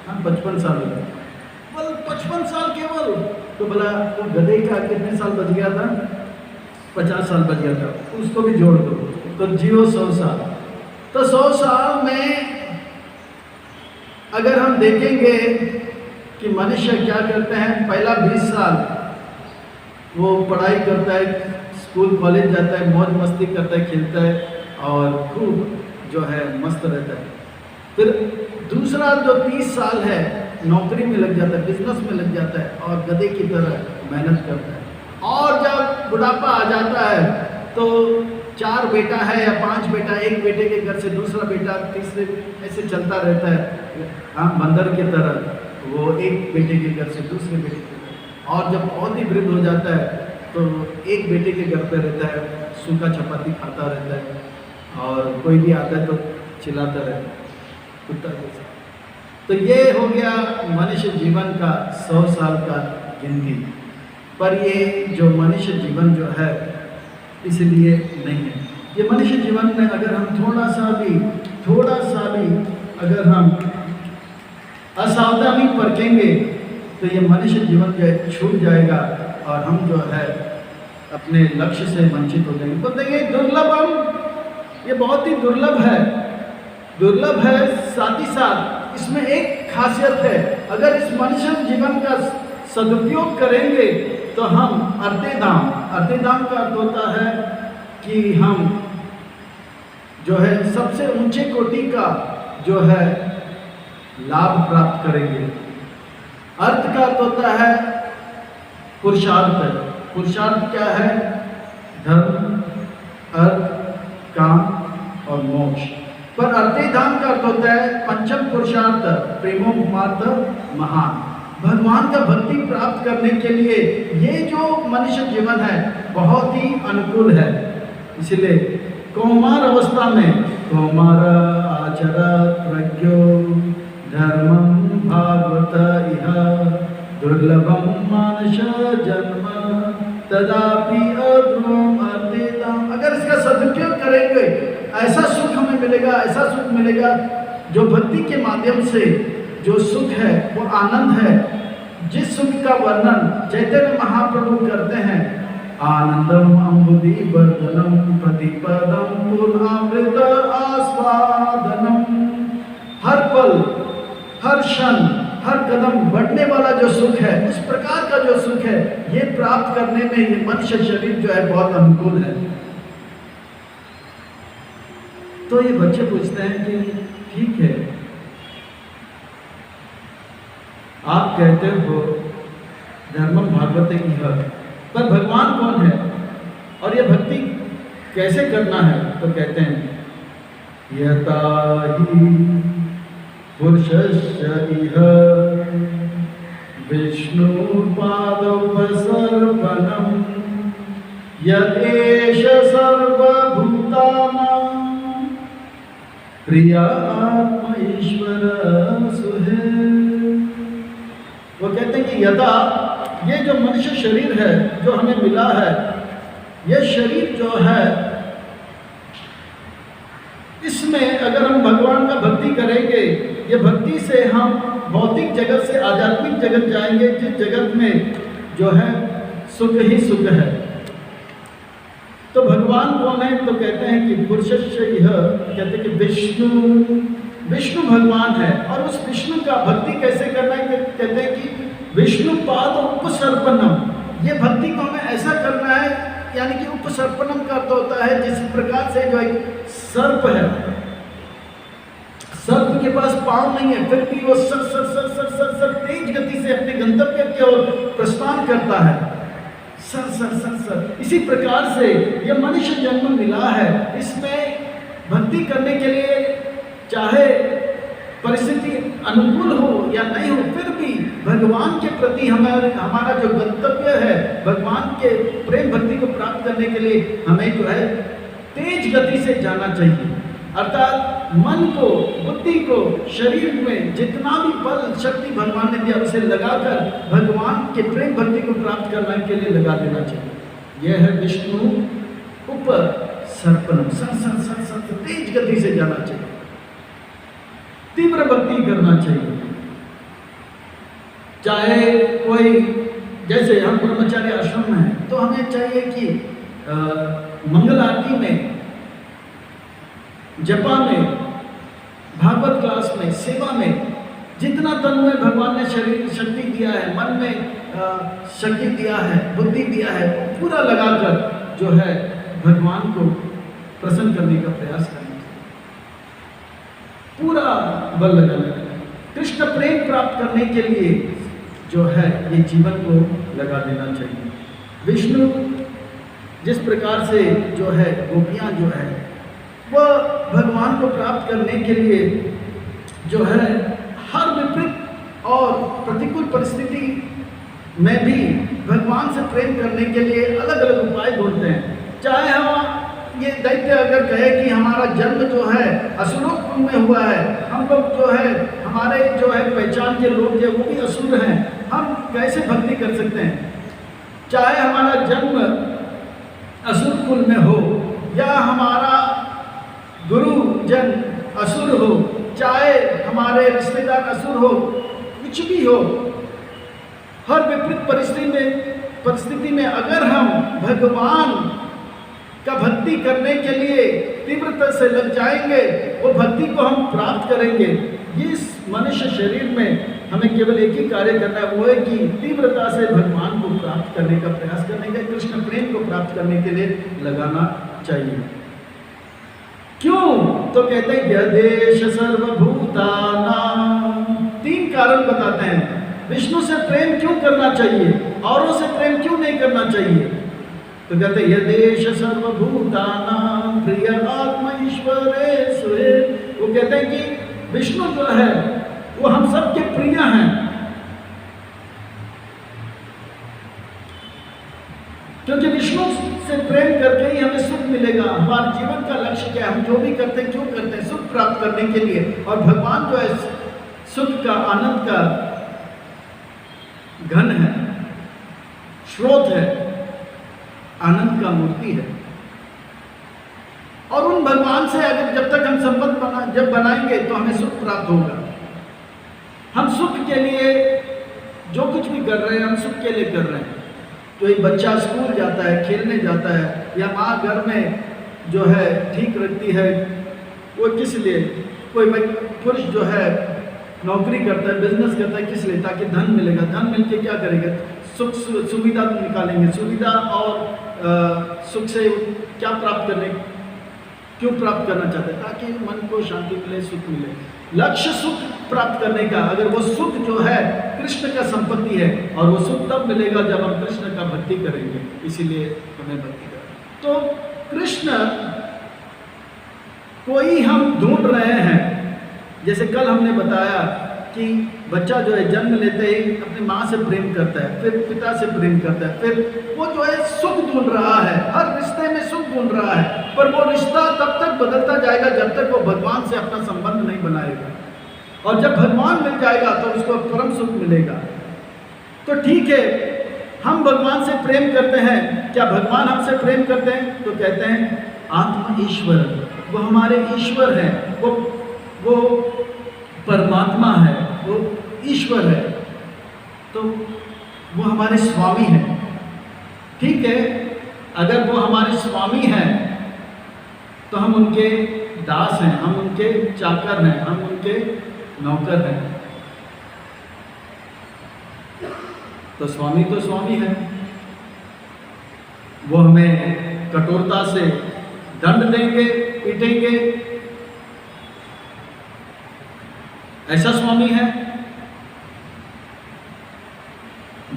हाँ 55 साल हो गया। बोला 55 साल केवल। तो बोला वो गधे का कितने साल बच गया था? 50 साल बच गया था, उसको भी जोड़ दो तो जियो 100 साल। तो 100 साल में अगर हम देखेंगे कि मनुष्य क्या करते हैं, पहला 20 साल वो पढ़ाई करता है, स्कूल कॉलेज जाता है, मौज मस्ती करता है, खेलता है और खूब जो है मस्त रहता है। फिर दूसरा जो 30 साल है नौकरी में लग जाता है, बिजनेस में लग जाता है और गधे की तरह मेहनत करता है। और जब बुढ़ापा आ जाता है तो 4 बेटा है या 5 बेटा, एक बेटे के घर से दूसरा बेटा, तीसरे, ऐसे चलता रहता है। हाँ बंदर की तरह वो एक बेटे के घर से दूसरे बेटे के घर। और जब बहुत ही वृद्ध हो जाता है तो एक बेटे के घर पे रहता है, सूखा चपाती खाता रहता है और कोई भी आता है तो चिल्लाता रहता है, कुत्ता जैसा। तो ये हो गया मनुष्य जीवन का 100 साल का गिनती। पर ये जो मनुष्य जीवन जो है इसलिए नहीं है। ये मनुष्य जीवन में अगर हम थोड़ा सा भी अगर हम असावधानी बरतेंगे तो ये मनुष्य जीवन जो है छूट जाएगा और हम जो है अपने लक्ष्य से वंचित हो जाएंगे। बोलते हैं ये बहुत ही दुर्लभ है। साथ ही साथ इसमें एक खासियत है, अगर इस मनुष्य जीवन का सदुपयोग करेंगे तो हम अर्धेदाम का अर्थ होता है कि हम जो है सबसे ऊंचे कोटि का जो है लाभ प्राप्त करेंगे। अर्थ का अर्थ होता है पुरुषार्थ क्या है? धर्म, अर्थ, काम और मोक्ष। पर अर्धेधाम का अर्थ होता है पंचम पुरुषार्थ, प्रेमोपमार्थ महान। भगवान का भक्ति प्राप्त करने के लिए ये जो मनुष्य जीवन है बहुत ही अनुकूल है। इसलिए कौमार अवस्था में कौमार आचरत प्रज्ञो धर्मं भागवत इह दुर्लभम मानुष जन्म तदापि अध्रुवम अर्धेदाम। अगर इसका सदुपयोग करेंगे ऐसा सुख हमें मिलेगा, जो भक्ति के माध्यम से जो सुख है वो आनंद है। जिस सुख का वर्णन चैतन्य महाप्रभु करते हैं, आनंदम अम्बुदि वर्धनम प्रतिपदम पूर्णामृत आस्वादनम। हर पल, हर क्षण, हर कदम बढ़ने वाला जो सुख है, उस प्रकार का जो सुख है, ये प्राप्त करने में ये मनुष्य शरीर जो है बहुत अनुकूल है। तो ये बच्चे पूछते हैं कि ठीक है, आप कहते हो धर्मम भागवत की है, पर भगवान कौन है और ये भक्ति कैसे करना है? तो कहते हैं यथा ही पुरुषस्य इह विष्णु पादोपसर्पणम यदेश सर्वभूतानां प्रिय आत्मा ईश्वर सुहे। वो कहते हैं कि यदा ये जो मनुष्य शरीर है जो हमें मिला है, ये शरीर जो है इसमें अगर हम भगवान का भक्ति करेंगे, ये भक्ति से हम भौतिक जगत से आध्यात्मिक जगत जाएंगे, जिस जगत में जो है सुख ही सुख है। तो भगवान कौन है? तो कहते हैं कि पुरुषस्य यह, कहते हैं कि विष्णु भगवान है। और उस विष्णु का भक्ति कैसे करना है? कहते हैं कि विष्णु पाद उपसर्पणम। ये भक्ति को हमें ऐसा करना है, यानी कि उपसर्पणम का अर्थ होता है जिस प्रकार से जो एक सर्प है, सर्प के पास पांव नहीं है, फिर भी वो सर तेज गति से अपने गंतव्य की ओर प्रस्थान करता है। सर इसी प्रकार से ये मनुष्य जन्म मिला है। इसमें भक्ति करने के लिए चाहे परिस्थिति अनुकूल हो या नहीं हो, फिर भी भगवान के प्रति हमारा जो गंतव्य है, भगवान के प्रेम भक्ति को प्राप्त करने के लिए हमें जो है तेज गति से जाना चाहिए। अर्थात मन को, बुद्धि को, शरीर में जितना भी बल शक्ति भगवान ने दिया उसे लगाकर भगवान के प्रेम भक्ति को प्राप्त करने के लिए लगा देना चाहिए। यह है विष्णु उप सर्पणम। सर तेज गति से जाना चाहिए, तीव्र भक्ति करना चाहिए। चाहे कोई, जैसे हम ब्रह्मचारी आश्रम में हैं तो हमें चाहिए कि मंगल आरती में, जपा में, भागवत क्लास में, सेवा में जितना तन में भगवान ने शरीर शक्ति दिया है, मन में शक्ति दिया है, बुद्धि दिया है, पूरा लगाकर जो है भगवान को प्रसन्न करने का प्रयास करना चाहिए, पूरा बल लगाना चाहिए। कृष्ण प्रेम प्राप्त करने के लिए जो है ये जीवन को लगा देना चाहिए। विष्णु जिस प्रकार से जो है गोपियाँ जो है वह भगवान को प्राप्त करने के लिए जो है हर विपरीत और प्रतिकूल परिस्थिति में भी भगवान से प्रेम करने के लिए अलग अलग उपाय ढूंढते हैं। चाहे हम ये दैत्य अगर कहे कि हमारा जन्म जो है असुरों कुल में हुआ है, हम लोग जो है हमारे जो है पहचान के लोग जो वो भी असुर हैं, हम कैसे भक्ति कर सकते हैं? चाहे हमारा जन्म असुर कुल में हो या हमारा गुरु जन असुर हो, चाहे हमारे रिश्तेदार असुर हो, कुछ भी हो, हर विपरीत परिस्थिति में अगर हम भगवान का भक्ति करने के लिए तीव्रता से लग जाएंगे, वो भक्ति को हम प्राप्त करेंगे। इस मनुष्य शरीर में हमें केवल एक ही कार्य करना है, वो है कि तीव्रता से भगवान को प्राप्त करने का प्रयास करने का, कृष्ण प्रेम को प्राप्त करने के लिए लगाना चाहिए। क्यों? तो कहते हैं यदेश सर्वभूतानां, 3 कारण बताते हैं विष्णु से प्रेम क्यों करना चाहिए, औरों से प्रेम क्यों नहीं करना चाहिए। तो कहते हैं यदेश सर्वभूतानां प्रिय आत्मा ईश्वरे सुहे। वो कहते हैं कि विष्णु जो है वो हम सबके प्रिय हैं, क्योंकि विष्णु से प्रेम करके ही हमें सुख मिलेगा। हमारे जीवन का लक्ष्य क्या है, हम जो भी करते हैं क्यों करते हैं, सुख प्राप्त करने के लिए। और भगवान जो है सुख का, आनंद का घन है, स्रोत है, आनंद का मूर्ति है। और उन भगवान से अगर जब तक हम संबंध जब बनाएंगे तो हमें सुख प्राप्त होगा। हम सुख के लिए जो कुछ भी कर रहे हैं हम सुख के लिए कर रहे हैं। तो एक बच्चा स्कूल जाता है, खेलने जाता है, या माँ घर में जो है ठीक रखती है, वो किस लिए? कोई पुरुष जो है नौकरी करता है, बिजनेस करता है, किस लिए? ताकि धन मिलेगा। धन मिलके क्या करेगा? सुख सुविधा निकालेंगे। सुविधा और सुख से क्या प्राप्त करने, क्यों प्राप्त करना चाहते हैं? ताकि मन को शांति मिले, सुख मिले। लक्ष्य सुख प्राप्त करने का। अगर वो सुख जो है कृष्ण का संपत्ति है, और वो सुख तब मिलेगा जब हम कृष्ण का भक्ति करेंगे। इसीलिए हमें भक्ति करना। तो कृष्ण कोई हम ढूंढ रहे हैं। जैसे कल हमने बताया कि बच्चा जो है जन्म लेते ही अपनी माँ से प्रेम करता है, फिर पिता से प्रेम करता है, फिर वो जो है सुख ढूंढ रहा है, हर रिश्ते में सुख ढूंढ रहा है। पर वो रिश्ता तब तक बदलता जाएगा जब तक वो भगवान से अपना संबंध नहीं बनाएगा। और जब भगवान मिल जाएगा तो उसको परम सुख मिलेगा। तो ठीक है, हम भगवान से प्रेम करते हैं। क्या भगवान हमसे प्रेम करते हैं? तो कहते हैं आत्मा ईश्वर, वो हमारे ईश्वर हैं, वो परमात्मा है, वो ईश्वर है, तो वो हमारे स्वामी हैं। ठीक है, अगर वो हमारे स्वामी हैं तो हम उनके दास हैं, हम उनके चाकर हैं, हम उनके नौकर हैं। तो स्वामी है। वो हमें कठोरता से दंड देंगे, पीटेंगे, ऐसा स्वामी है?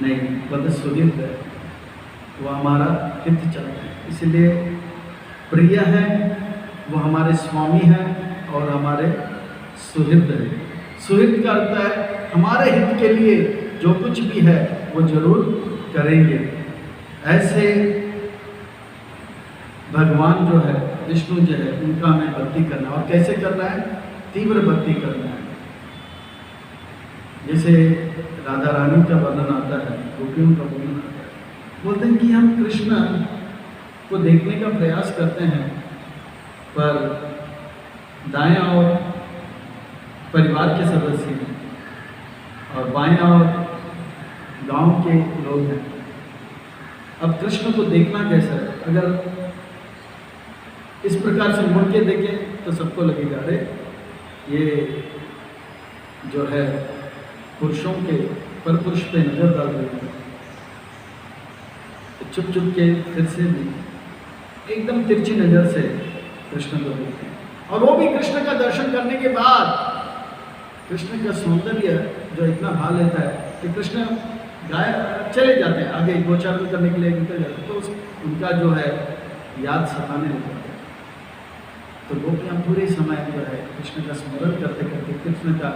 नहीं, बल्कि सुहित है, वो हमारा हित चाहते हैं। इसलिए प्रिय है, वो हमारे स्वामी हैं और हमारे सुहित है। सुहित का अर्थ है हमारे हित के लिए जो कुछ भी है वो जरूर करेंगे। ऐसे भगवान जो है, विष्णु जो है, उनका हमें भक्ति करना। और कैसे करना है? तीव्र भक्ति करना है। जैसे राधा रानी का वर्णन आता है, गोपियों का वर्णन आता है। बोलते हैं कि हम कृष्ण को देखने का प्रयास करते हैं, पर दाएं और परिवार के सदस्य हैं और बाएं और गांव के लोग हैं। अब कृष्ण को देखना कैसा है? अगर इस प्रकार से मुड़ के देखें तो सबको लगेगा अरे ये जो है पुरुषों के पर पुरुष पे नजर डाल रही है। चुप चुप के फिर से भी एकदम तिरछी नजर से कृष्ण को देखते हैं। और वो भी कृष्ण का दर्शन करने के बाद कृष्ण का सौंदर्य जो इतना भा लेता है कि कृष्ण गाय चले जाते हैं, आगे गोचारण करने के लिए निकल जाते हैं, तो उनका जो है याद सताने लगता है। तो गोपियाँ पूरे समय जो है कृष्ण का स्मरण करते करते कृष्ण का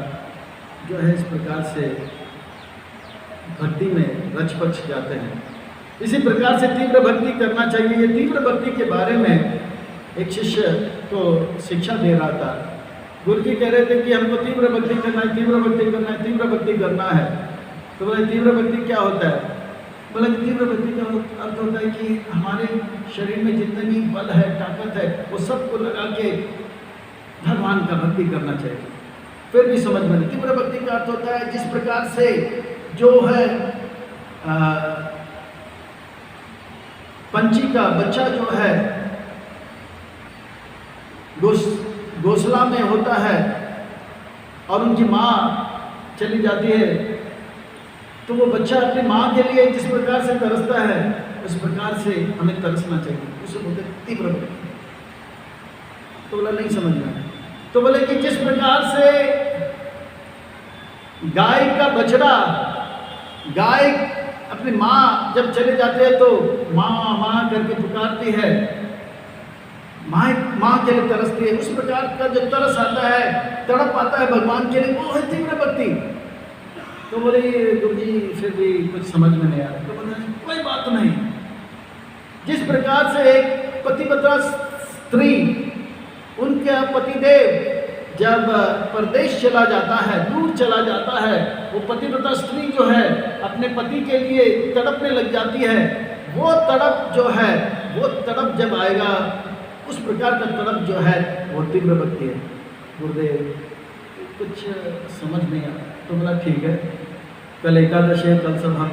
जो है इस प्रकार से भक्ति में रच-पच जाते हैं। इसी प्रकार से तीव्र भक्ति करना चाहिए। ये तीव्र भक्ति के बारे में एक शिष्य को शिक्षा दे रहा था। गुरु जी कह रहे थे कि हमको तीव्र भक्ति करना है, तीव्र भक्ति करना है, तीव्र भक्ति करना है। तो बोले तीव्र भक्ति क्या होता है? बोले तीव्र भक्ति का अर्थ होता है कि हमारे शरीर में जितने भी बल है, ताकत है, वो सबको लगा के भगवान का भक्ति करना चाहिए। फिर भी समझ में नहीं। तीव्र भक्ति का अर्थ होता है जिस प्रकार से जो है पंछी का बच्चा जो है घोंसला में होता है और उनकी माँ चली जाती है, तो वो बच्चा अपनी माँ के लिए जिस प्रकार से तरसता है, उस प्रकार से हमें तरसना चाहिए। उसे बोलते तीव्र भक्ति। तो बोला नहीं समझ में। तो बोले कि जिस प्रकार से गाय का बछड़ा, गाय अपनी माँ जब चले जाते हैं तो माँ माँ करके पुकारती है, माँ के लिए तरसती है। उस प्रकार का जो तरस आता है, तड़प आता है भगवान के लिए, वो है तीव्र भक्ति। तो बोले गुरु जी फिर भी कुछ समझ में नहीं आ रहा। तो बोले कोई बात नहीं। जिस प्रकार से एक पतिव्रता स्त्री, उनका पतिदेव जब परदेश चला जाता है, दूर चला जाता है, वो पतिव्रता स्त्री जो है अपने पति के लिए तड़पने लग जाती है। वो तड़प जो है, वो तड़प जब आएगा, उस प्रकार का तड़प जो है वो तीव्र भक्ति है। गुरुदेव कुछ समझ नहीं आया। तो बोला ठीक है, कल एकादशी है, कल सब हम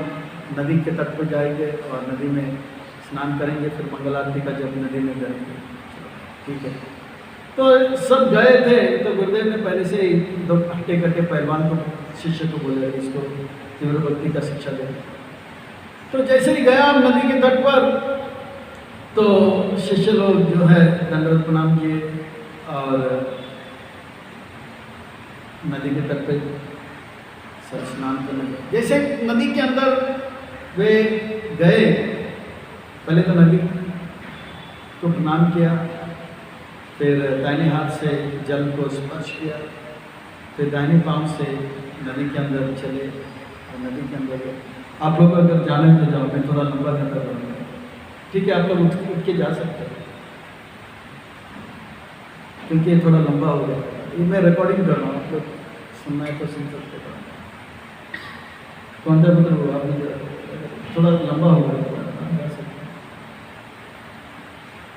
नदी के तट पर जाएंगे और नदी में स्नान करेंगे, फिर मंगल आरती का जब नदी में करेंगे। ठीक है। तो सब गए थे। तो गुरुदेव ने पहले से ही दो हट्टे कट्टे पहलवान को, शिष्य को बोले इसको तीव्र भक्ति का शिक्षा दे। तो जैसे ही गया नदी के तट पर, तो शिष्य लोग जो है दंडवत प्रणाम किए और नदी के तट पे सब स्नान करने लगे। जैसे नदी के अंदर वे गए, पहले तो नदी को प्रणाम किया, फिर दाहिने हाथ से जल को स्पर्श किया, फिर दाहिने पांव से नदी के अंदर चले और नदी के अंदर गए। आप लोग अगर जाने तो जाओ, मैं थोड़ा लंबा करता रहूँगा। ठीक है, आप लोग उठ के जा सकते हैं क्योंकि ये थोड़ा लंबा हो गया। ये मैं रिकॉर्डिंग कर रहा हूँ, आप लोग सुनना है तो सुन सकते हैं। तो अंदर मतलब आप थोड़ा लंबा हो गया।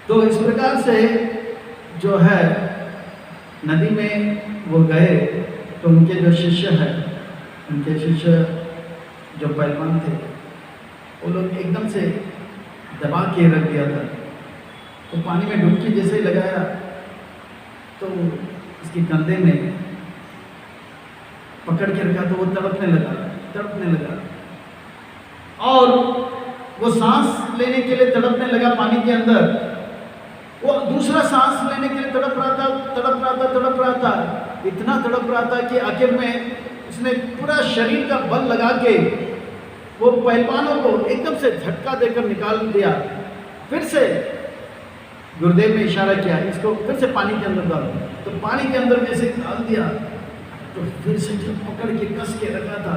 तो इस प्रकार से जो है नदी में वो गए, तो उनके जो शिष्य हैं, उनके शिष्य जो पहलवान थे, वो लोग एकदम से दबा के रख दिया था। तो पानी में डुबकी जैसे ही लगाया तो उसके कंधे में पकड़ के रखा, तो वो तड़पने लगा और वो सांस लेने के लिए तड़पने लगा पानी के अंदर। वो दूसरा सांस लेने के लिए तड़प रहा था, इतना तड़प रहा था कि आखिर में उसने पूरा शरीर का बल लगा के वो पहलवानों को एकदम से झटका देकर निकाल दिया। फिर से गुरुदेव ने इशारा किया, इसको फिर से पानी के अंदर डालो। तो पानी के अंदर जैसे डाल दिया, तो फिर से जब पकड़ के कस के रखा था,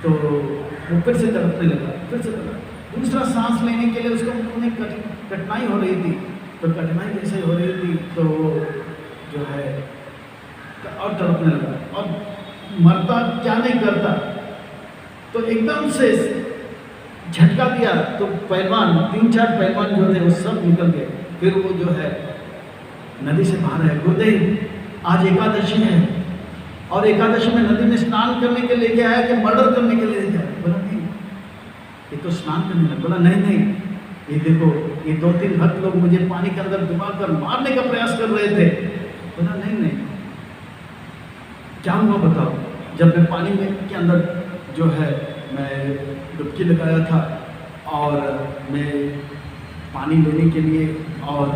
तो वो फिर से तड़पने लगा, फिर से तड़प। दूसरा सांस लेने के लिए उसको उन्हें कठिनाई हो रही थी। तो कठिनाई जैसे हो रही थी तो जो है और तड़पने लगा और मरता क्या नहीं करता। तो एकदम से झटका दिया, तो पहलवान 3-4 पहलवान जो थे वो सब निकल गए। फिर वो जो है नदी से बाहर है। गुरुदेव आज एकादशी है और एकादशी में नदी में स्नान करने के लिए आया कि मर्डर करने के लिए जाए? बोला नहीं, ये तो स्नान करने लगा। बोला नहीं, ये देखो ये 2-3 भक्त लोग मुझे पानी के अंदर डुबा कर मारने का प्रयास कर रहे थे। बोला नहीं, क्या हुआ बताओ? जब मैं पानी में के अंदर जो है मैं डुबकी लगाया था और मैं पानी लेने के लिए और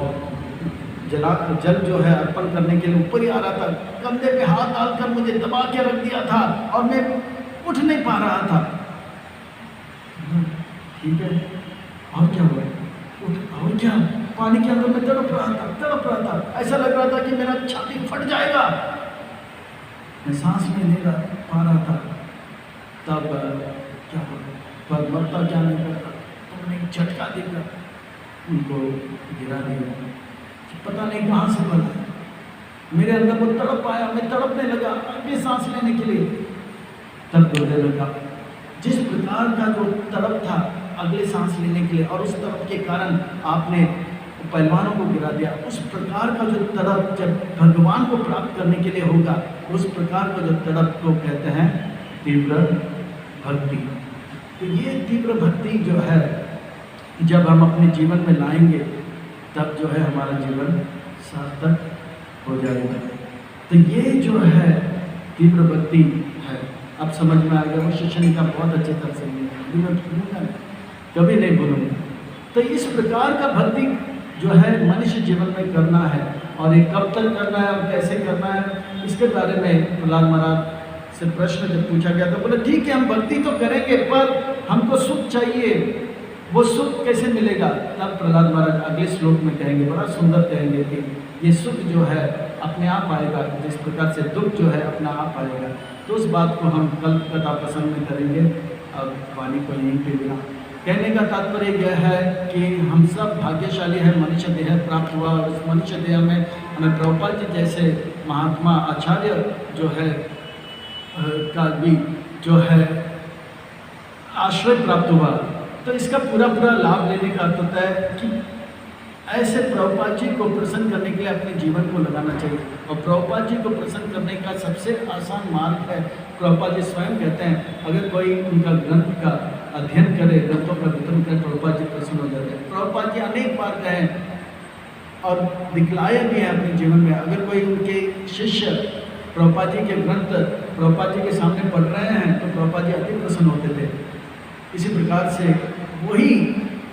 जल जो है अर्पण करने के लिए ऊपर ही आ रहा था, कंधे पे हाथ डालकर मुझे दबा के रख दिया था और मैं उठ नहीं पा रहा था। ठीक है, और क्या हुआ? और क्या? पानी के अंदर मैं तड़प रहा था, ऐसा लग रहा था कि मेरा छाती फट जाएगा, मैं सांस में नहीं पा रहा था। तब क्या हुआ? पर मरता क्या नहीं करता, तुमने झटका देकर उनको गिरा दिया। पता नहीं कहाँ से बना, मेरे अंदर वो तड़प आया, मैं तड़पने लगा अगली सांस लेने के लिए। तब बोलने लगा जिस प्रकार का जो तड़प था अगले सांस लेने के लिए, और उस तड़प के कारण आपने पहलवानों को गिरा दिया, उस प्रकार का जो तड़प जब भगवान को प्राप्त करने के लिए होगा, उस प्रकार का जो तड़प को कहते हैं तीव्र भक्ति। तो ये तीव्र भक्ति जो है जब हम अपने जीवन में लाएंगे तब जो है हमारा जीवन सार्थक हो जाएगा। तो ये जो है तीव्र भक्ति है। अब समझ में आ गया। वो शिष्य का बहुत अच्छी तरह से मैं भूलूंगा, कभी नहीं भूलूंगा। तो इस प्रकार का भक्ति जो है मनुष्य जीवन में करना है, और ये कब तक करना है और कैसे करना है, इसके बारे में प्रहलाद महाराज से प्रश्न जब पूछा गया तो बोले ठीक है हम भक्ति तो करेंगे पर हमको सुख चाहिए, वो सुख कैसे मिलेगा? तब प्रहलाद महाराज अगले श्लोक में कहेंगे, बड़ा सुंदर कहेंगे कि ये सुख जो है अपने आप आएगा, जिस प्रकार से दुख जो है अपना आप आएगा। तो उस बात को हम कल कथा प्रसंग में करेंगे। अब वाणी को यहीं पे बिना कहने का तात्पर्य यह है कि हम सब भाग्यशाली है, मनुष्य देह प्राप्त हुआ, और उस मनुष्य देह में हमें प्रभुपाद जी जैसे महात्मा आचार्य जो है का भी जो है आश्रय प्राप्त हुआ। तो इसका पूरा लाभ लेने का अर्थ होता है कि ऐसे प्रभुपाद जी को प्रसन्न करने के लिए अपने जीवन को लगाना चाहिए, और प्रभुपाद जी को प्रसन्न करने का सबसे आसान मार्ग है, प्रभुपाद जी स्वयं कहते हैं अगर कोई उनका ग्रंथ का अध्ययन करे, ग्रंथों का वितरण करे, प्रभुपाद जी प्रसन्न हो जाते हैं। प्रभुपाद जी अनेक बार कहे और दिखलाया भी है अपने जीवन में। अगर कोई उनके शिष्य प्रभुपाद जी के ग्रंथ प्रभुपाद जी के सामने पढ़ रहे हैं तो प्रभुपाद जी अति प्रसन्न होते थे। इसी प्रकार से वही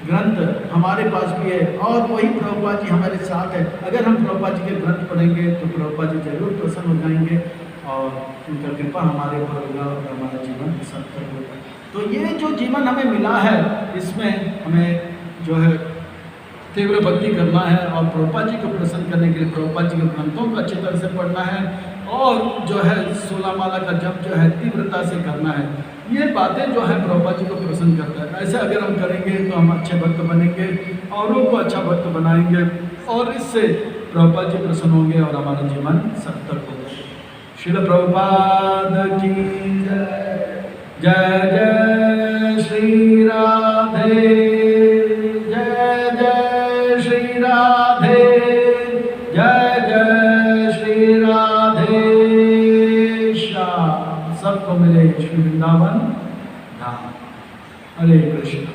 ग्रंथ हमारे पास भी है और वही प्रभुपाद जी हमारे साथ है। अगर हम प्रभुपाद जी के ग्रंथ पढ़ेंगे तो प्रभुपाद जी जरूर प्रसन्न हो जाएंगे और उनका कृपा हमारे ऊपर होगा और हमारा जीवन सार्थक होगा। तो ये जो जीवन हमें मिला है इसमें हमें जो है तीव्र भक्ति करना है और प्रभुपाद जी को प्रसन्न करने के लिए प्रभुपाद जी के ग्रंथों को अच्छी तरह से पढ़ना है और जो है 16 माला का जप जो है तीव्रता से करना है। ये बातें जो है प्रभुपाद जी को प्रसन्न करता है। ऐसे अगर हम करेंगे तो हम अच्छे भक्त बनेंगे, औरों को अच्छा भक्त बनाएंगे और इससे प्रभुपाद जी प्रसन्न होंगे और हमारा जीवन सार्थक होगा। श्रील प्रभुपाद की जय। जय जय श्री राधे, जय जय श्री राधे, जय जय श्री राधे श्याम। सबको मिले श्री वृंदावन धाम। हरे कृष्ण।